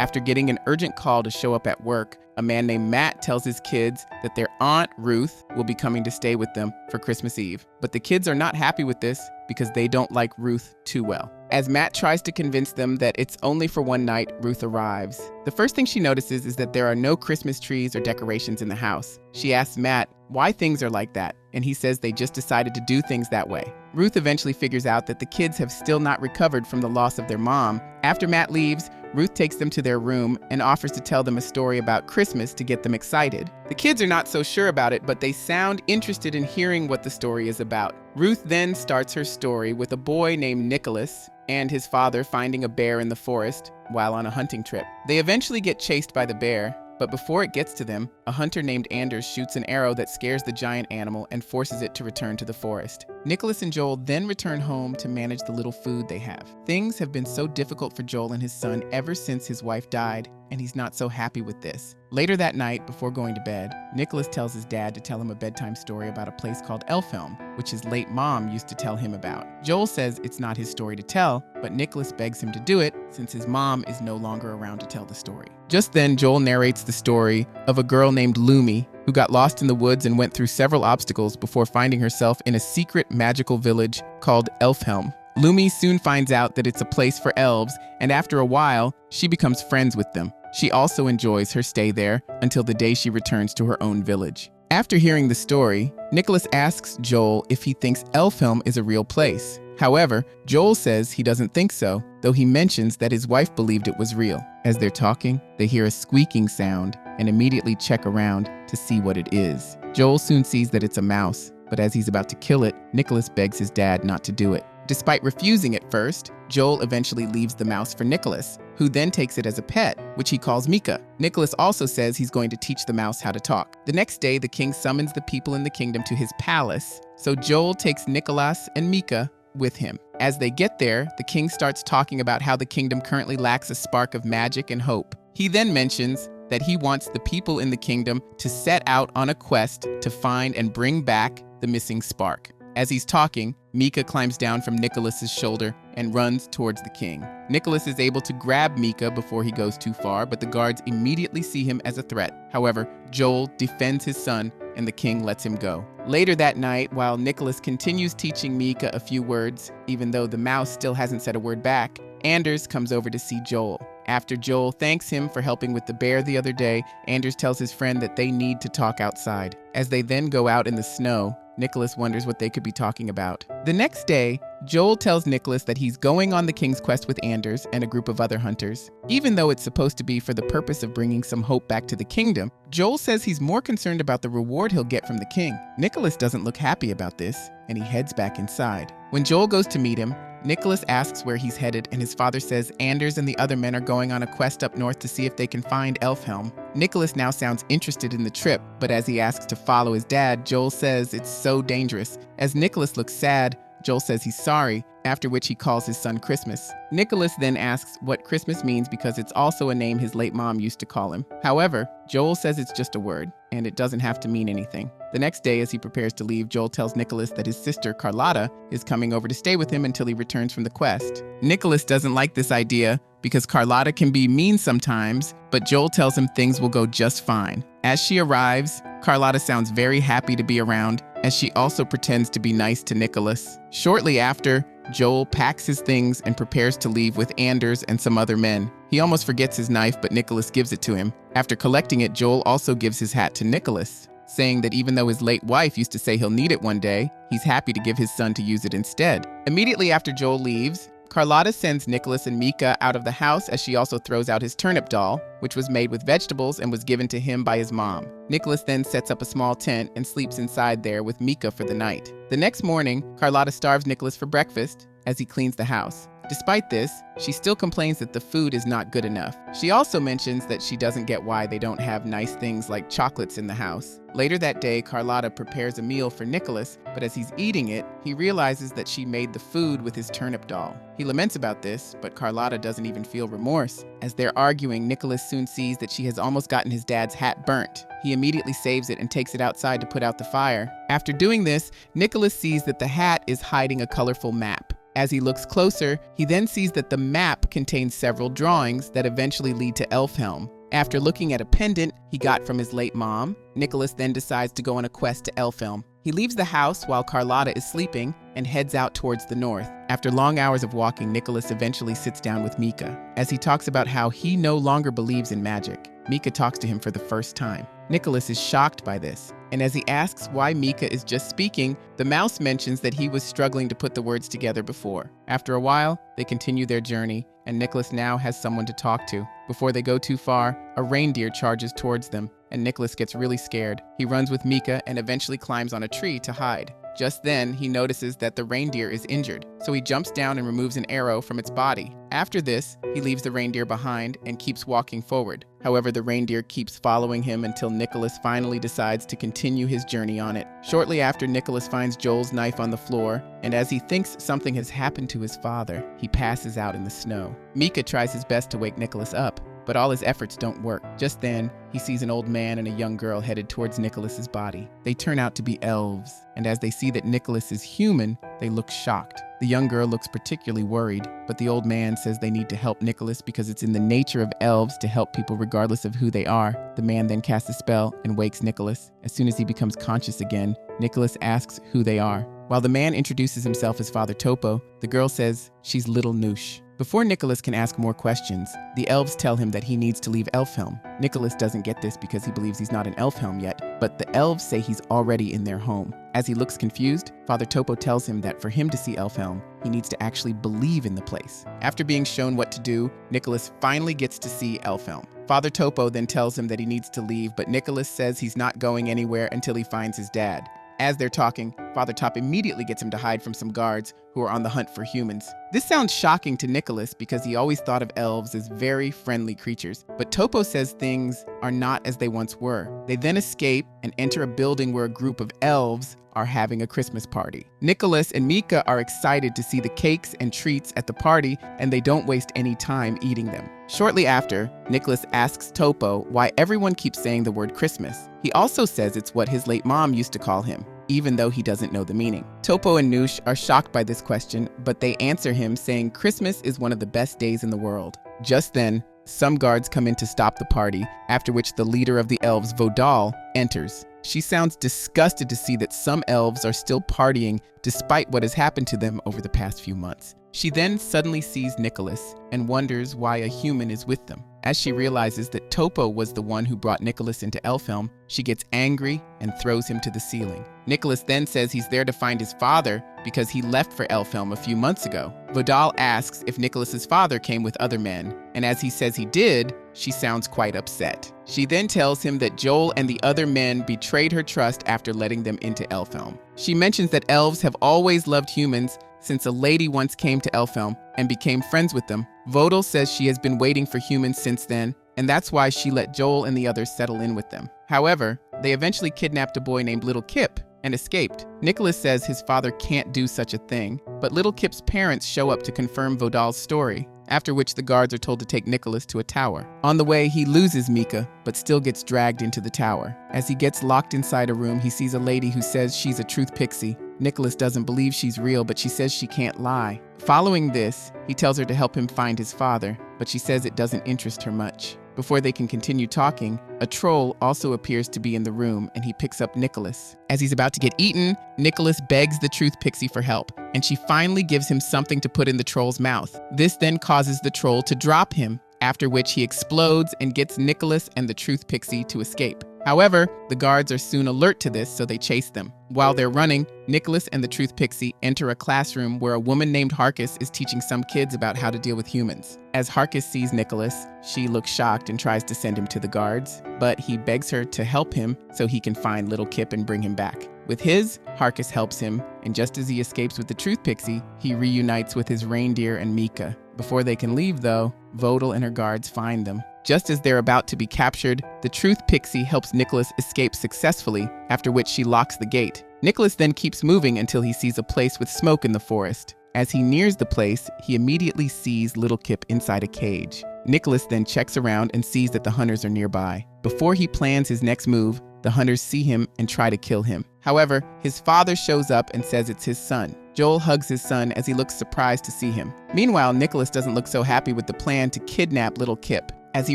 After getting an urgent call to show up at work, a man named Matt tells his kids that their aunt, Ruth, will be coming to stay with them for Christmas Eve. But the kids are not happy with this because they don't like Ruth too well. As Matt tries to convince them that it's only for one night, Ruth arrives. The first thing she notices is that there are no Christmas trees or decorations in the house. She asks Matt why things are like that, and he says they just decided to do things that way. Ruth eventually figures out that the kids have still not recovered from the loss of their mom. After Matt leaves, Ruth takes them to their room and offers to tell them a story about Christmas to get them excited. The kids are not so sure about it, but they sound interested in hearing what the story is about. Ruth then starts her story with a boy named Nicholas and his father finding a bear in the forest while on a hunting trip. They eventually get chased by the bear, but before it gets to them, a hunter named Anders shoots an arrow that scares the giant animal and forces it to return to the forest. Nicholas and Joel then return home to manage the little food they have. Things have been so difficult for Joel and his son ever since his wife died, and he's not so happy with this. Later that night, before going to bed, Nicholas tells his dad to tell him a bedtime story about a place called Elfhelm, which his late mom used to tell him about. Joel says it's not his story to tell, but Nicholas begs him to do it since his mom is no longer around to tell the story. Just then, Joel narrates the story of a girl named Lumi who got lost in the woods and went through several obstacles before finding herself in a secret magical village called Elfhelm. Lumi soon finds out that it's a place for elves, and after a while, she becomes friends with them. She also enjoys her stay there until the day she returns to her own village. After hearing the story, Nicholas asks Joel if he thinks Elfhelm is a real place. However, Joel says he doesn't think so, though he mentions that his wife believed it was real. As they're talking, they hear a squeaking sound and immediately check around to see what it is. Joel soon sees that it's a mouse, but as he's about to kill it, Nicholas begs his dad not to do it. Despite refusing at first, Joel eventually leaves the mouse for Nicholas, who then takes it as a pet, which he calls Mika. Nicholas also says he's going to teach the mouse how to talk. The next day, the king summons the people in the kingdom to his palace, so Joel takes Nicholas and Mika with him. As they get there, the king starts talking about how the kingdom currently lacks a spark of magic and hope. He then mentions that he wants the people in the kingdom to set out on a quest to find and bring back the missing spark. As he's talking, Mika climbs down from Nicholas's shoulder and runs towards the king. Nicholas is able to grab Mika before he goes too far, but the guards immediately see him as a threat. However, Joel defends his son and the king lets him go. Later that night, while Nicholas continues teaching Mika a few words, even though the mouse still hasn't said a word back, Anders comes over to see Joel. After Joel thanks him for helping with the bear the other day, Anders tells his friend that they need to talk outside. As they then go out in the snow, Nicholas wonders what they could be talking about. The next day, Joel tells Nicholas that he's going on the king's quest with Anders and a group of other hunters. Even though it's supposed to be for the purpose of bringing some hope back to the kingdom, Joel says he's more concerned about the reward he'll get from the king. Nicholas doesn't look happy about this, and he heads back inside. When Joel goes to meet him, Nicholas asks where he's headed, and his father says Anders and the other men are going on a quest up north to see if they can find Elfhelm. Nicholas now sounds interested in the trip, but as he asks to follow his dad, Joel says it's so dangerous. As Nicholas looks sad, Joel says he's sorry, after which he calls his son Christmas. Nicholas then asks what Christmas means because it's also a name his late mom used to call him. However, Joel says it's just a word, and it doesn't have to mean anything. The next day, as he prepares to leave, Joel tells Nicholas that his sister, Carlotta, is coming over to stay with him until he returns from the quest. Nicholas doesn't like this idea because Carlotta can be mean sometimes, but Joel tells him things will go just fine. As she arrives, Carlotta sounds very happy to be around, as she also pretends to be nice to Nicholas. Shortly after, Joel packs his things and prepares to leave with Anders and some other men. He almost forgets his knife, but Nicholas gives it to him. After collecting it, Joel also gives his hat to Nicholas, saying that even though his late wife used to say he'll need it one day, he's happy to give his son to use it instead. Immediately after Joel leaves, Carlotta sends Nicholas and Mika out of the house as she also throws out his turnip doll, which was made with vegetables and was given to him by his mom. Nicholas then sets up a small tent and sleeps inside there with Mika for the night. The next morning, Carlotta starves Nicholas for breakfast as he cleans the house. Despite this, she still complains that the food is not good enough. She also mentions that she doesn't get why they don't have nice things like chocolates in the house. Later that day, Carlotta prepares a meal for Nicholas, but as he's eating it, he realizes that she made the food with his turnip doll. He laments about this, but Carlotta doesn't even feel remorse. As they're arguing, Nicholas soon sees that she has almost gotten his dad's hat burnt. He immediately saves it and takes it outside to put out the fire. After doing this, Nicholas sees that the hat is hiding a colorful map. As he looks closer, he then sees that the map contains several drawings that eventually lead to Elfhelm. After looking at a pendant he got from his late mom, Nicholas then decides to go on a quest to Elfhelm. He leaves the house while Carlotta is sleeping and heads out towards the north. After long hours of walking, Nicholas eventually sits down with Mika. As he talks about how he no longer believes in magic, Mika talks to him for the first time. Nicholas is shocked by this, and as he asks why Mika is just speaking, the mouse mentions that he was struggling to put the words together before. After a while, they continue their journey, and Nicholas now has someone to talk to. Before they go too far, a reindeer charges towards them, and Nicholas gets really scared. He runs with Mika and eventually climbs on a tree to hide. Just then, he notices that the reindeer is injured, so he jumps down and removes an arrow from its body. After this, he leaves the reindeer behind and keeps walking forward. However, the reindeer keeps following him until Nicholas finally decides to continue his journey on it. Shortly after, Nicholas finds Joel's knife on the floor, and as he thinks something has happened to his father, he passes out in the snow. Mika tries his best to wake Nicholas up, but all his efforts don't work. Just then, he sees an old man and a young girl headed towards Nicholas's body. They turn out to be elves, and as they see that Nicholas is human, they look shocked. The young girl looks particularly worried, but the old man says they need to help Nicholas because it's in the nature of elves to help people regardless of who they are. The man then casts a spell and wakes Nicholas. As soon as he becomes conscious again, Nicholas asks who they are. While the man introduces himself as Father Topo, the girl says she's Little Noosh. Before Nicholas can ask more questions, the elves tell him that he needs to leave Elfhelm. Nicholas doesn't get this because he believes he's not in Elfhelm yet, but the elves say he's already in their home. As he looks confused, Father Topo tells him that for him to see Elfhelm, he needs to actually believe in the place. After being shown what to do, Nicholas finally gets to see Elfhelm. Father Topo then tells him that he needs to leave, but Nicholas says he's not going anywhere until he finds his dad. As they're talking, Father Top immediately gets him to hide from some guards who are on the hunt for humans. This sounds shocking to Nicholas because he always thought of elves as very friendly creatures, but Topo says things are not as they once were. They then escape and enter a building where a group of elves are having a Christmas party. Nicholas and Mika are excited to see the cakes and treats at the party, and they don't waste any time eating them. Shortly after, Nicholas asks Topo why everyone keeps saying the word Christmas. He also says it's what his late mom used to call him, even though he doesn't know the meaning. Topo and Noosh are shocked by this question, but they answer him saying Christmas is one of the best days in the world. Just then, some guards come in to stop the party, after which the leader of the elves, Vodal, enters. She sounds disgusted to see that some elves are still partying despite what has happened to them over the past few months. She then suddenly sees Nicholas and wonders why a human is with them. As she realizes that Topo was the one who brought Nicholas into Elfhelm, she gets angry and throws him to the ceiling. Nicholas then says he's there to find his father because he left for Elfhelm a few months ago. Vodal asks if Nicholas's father came with other men, and as he says he did, she sounds quite upset. She then tells him that Joel and the other men betrayed her trust after letting them into Elfhelm. She mentions that elves have always loved humans since a lady once came to Elfhelm and became friends with them. Vodal says she has been waiting for humans since then, and that's why she let Joel and the others settle in with them. However, they eventually kidnapped a boy named Little Kip and escaped. Nicholas says his father can't do such a thing, but Little Kip's parents show up to confirm Vodal's story, after which the guards are told to take Nicholas to a tower. On the way, he loses Mika, but still gets dragged into the tower. As he gets locked inside a room, he sees a lady who says she's a truth pixie. Nicholas doesn't believe she's real, but she says she can't lie. Following this, he tells her to help him find his father, but she says it doesn't interest her much. Before they can continue talking, a troll also appears to be in the room, and he picks up Nicholas. As he's about to get eaten, Nicholas begs the truth pixie for help, and she finally gives him something to put in the troll's mouth. This then causes the troll to drop him, after which he explodes and gets Nicholas and the truth pixie to escape. However, the guards are soon alert to this, so they chase them. While they're running, Nicholas and the truth pixie enter a classroom where a woman named Harkus is teaching some kids about how to deal with humans. As Harkus sees Nicholas, she looks shocked and tries to send him to the guards, but he begs her to help him so he can find Little Kip and bring him back. With his, Harkus helps him, and just as he escapes with the truth pixie, he reunites with his reindeer and Mika. Before they can leave, though, Vodal and her guards find them. Just as they're about to be captured, the truth pixie helps Nicholas escape successfully, after which she locks the gate. Nicholas then keeps moving until he sees a place with smoke in the forest. As he nears the place, he immediately sees Little Kip inside a cage. Nicholas then checks around and sees that the hunters are nearby. Before he plans his next move, the hunters see him and try to kill him. However, his father shows up and says it's his son. Joel hugs his son as he looks surprised to see him. Meanwhile, Nicholas doesn't look so happy with the plan to kidnap little Kip. As he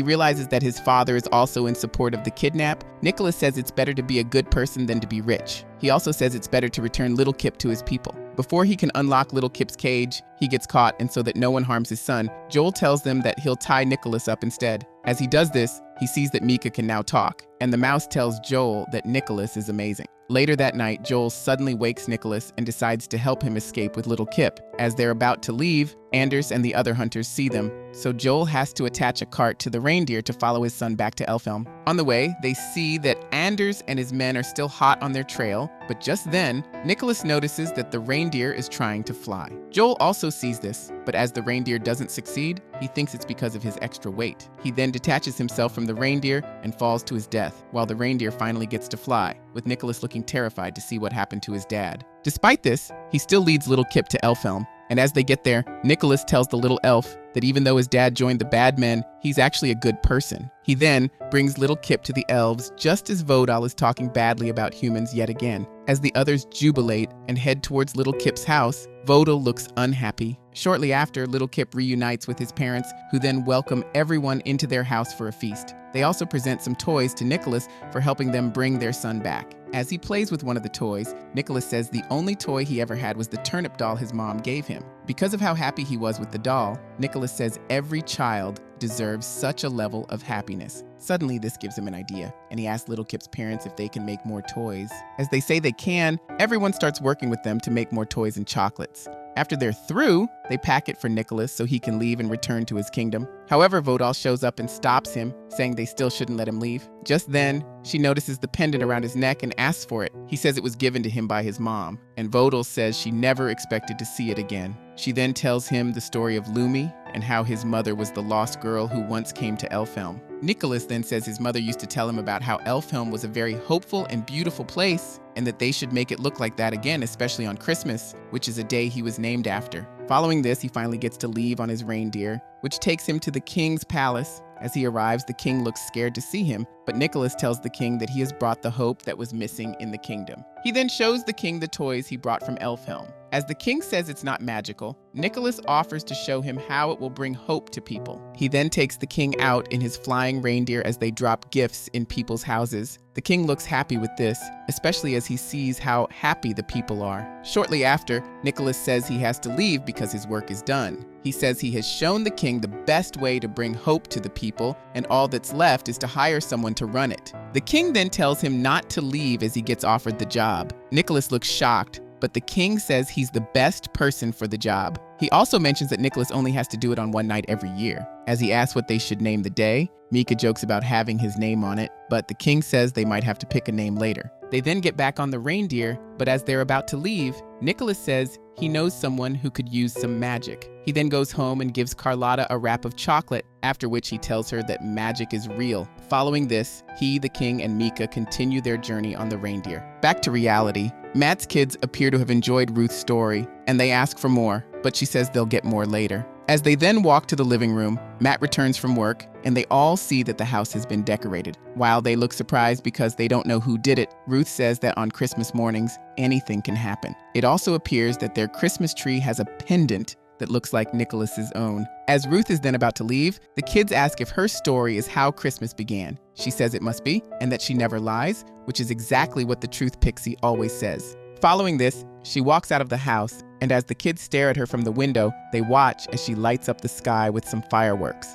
realizes that his father is also in support of the kidnap, Nicholas says it's better to be a good person than to be rich. He also says it's better to return little Kip to his people. Before he can unlock little Kip's cage, he gets caught, and so that no one harms his son, Joel tells them that he'll tie Nicholas up instead. As he does this, he sees that Mika can now talk, and the mouse tells Joel that Nicholas is amazing. Later that night, Joel suddenly wakes Nicholas and decides to help him escape with little Kip. As they're about to leave, Anders and the other hunters see them, so Joel has to attach a cart to the reindeer to follow his son back to Elfhelm. On the way, they see that Anders and his men are still hot on their trail, but just then, Nicholas notices that the reindeer is trying to fly. Joel also sees this, but as the reindeer doesn't succeed, he thinks it's because of his extra weight. He then detaches himself from the reindeer and falls to his death, while the reindeer finally gets to fly, with Nicholas looking terrified to see what happened to his dad. Despite this, he still leads little Kip to Elfhelm, and as they get there, Nicholas tells the little elf that even though his dad joined the bad men, he's actually a good person. He then brings little Kip to the elves just as Vodal is talking badly about humans yet again. As the others jubilate and head towards little Kip's house, Vodal looks unhappy. Shortly after, little Kip reunites with his parents, who then welcome everyone into their house for a feast. They also present some toys to Nicholas for helping them bring their son back. As he plays with one of the toys, Nicholas says the only toy he ever had was the turnip doll his mom gave him. Because of how happy he was with the doll, Nicholas says every child deserves such a level of happiness. Suddenly, this gives him an idea, and he asks little Kip's parents if they can make more toys. As they say they can, everyone starts working with them to make more toys and chocolates. After they're through, they pack it for Nicholas so he can leave and return to his kingdom. However, Vodal shows up and stops him, saying they still shouldn't let him leave. Just then, she notices the pendant around his neck and asks for it. He says it was given to him by his mom, and Vodal says she never expected to see it again. She then tells him the story of Lumi and how his mother was the lost girl who once came to Elfhelm. Nicholas then says his mother used to tell him about how Elfhelm was a very hopeful and beautiful place, and that they should make it look like that again, especially on Christmas, which is a day he was named after. Following this, he finally gets to leave on his reindeer, which takes him to the king's palace. As he arrives, the king looks scared to see him, but Nicholas tells the king that he has brought the hope that was missing in the kingdom. He then shows the king the toys he brought from Elfhelm. As the king says it's not magical, Nicholas offers to show him how it will bring hope to people. He then takes the king out in his flying reindeer as they drop gifts in people's houses. The king looks happy with this, especially as he sees how happy the people are. Shortly after, Nicholas says he has to leave because his work is done. He says he has shown the king the best way to bring hope to the people, and all that's left is to hire someone to run it. The king then tells him not to leave as he gets offered the job. Nicholas looks shocked, but the king says he's the best person for the job. He also mentions that Nicholas only has to do it on one night every year. As he asks what they should name the day, Mika jokes about having his name on it, but the king says they might have to pick a name later. They then get back on the reindeer, but as they're about to leave, Nicholas says he knows someone who could use some magic. He then goes home and gives Carlotta a wrap of chocolate, after which he tells her that magic is real. Following this, he, the king, and Mika continue their journey on the reindeer. Back to reality, Matt's kids appear to have enjoyed Ruth's story, and they ask for more, but she says they'll get more later. As they then walk to the living room, Matt returns from work, and they all see that the house has been decorated. While they look surprised because they don't know who did it, Ruth says that on Christmas mornings, anything can happen. It also appears that their Christmas tree has a pendant that looks like Nicholas's own. As Ruth is then about to leave, the kids ask if her story is how Christmas began. She says it must be, and that she never lies, which is exactly what the truth pixie always says. Following this, she walks out of the house, and as the kids stare at her from the window, they watch as she lights up the sky with some fireworks.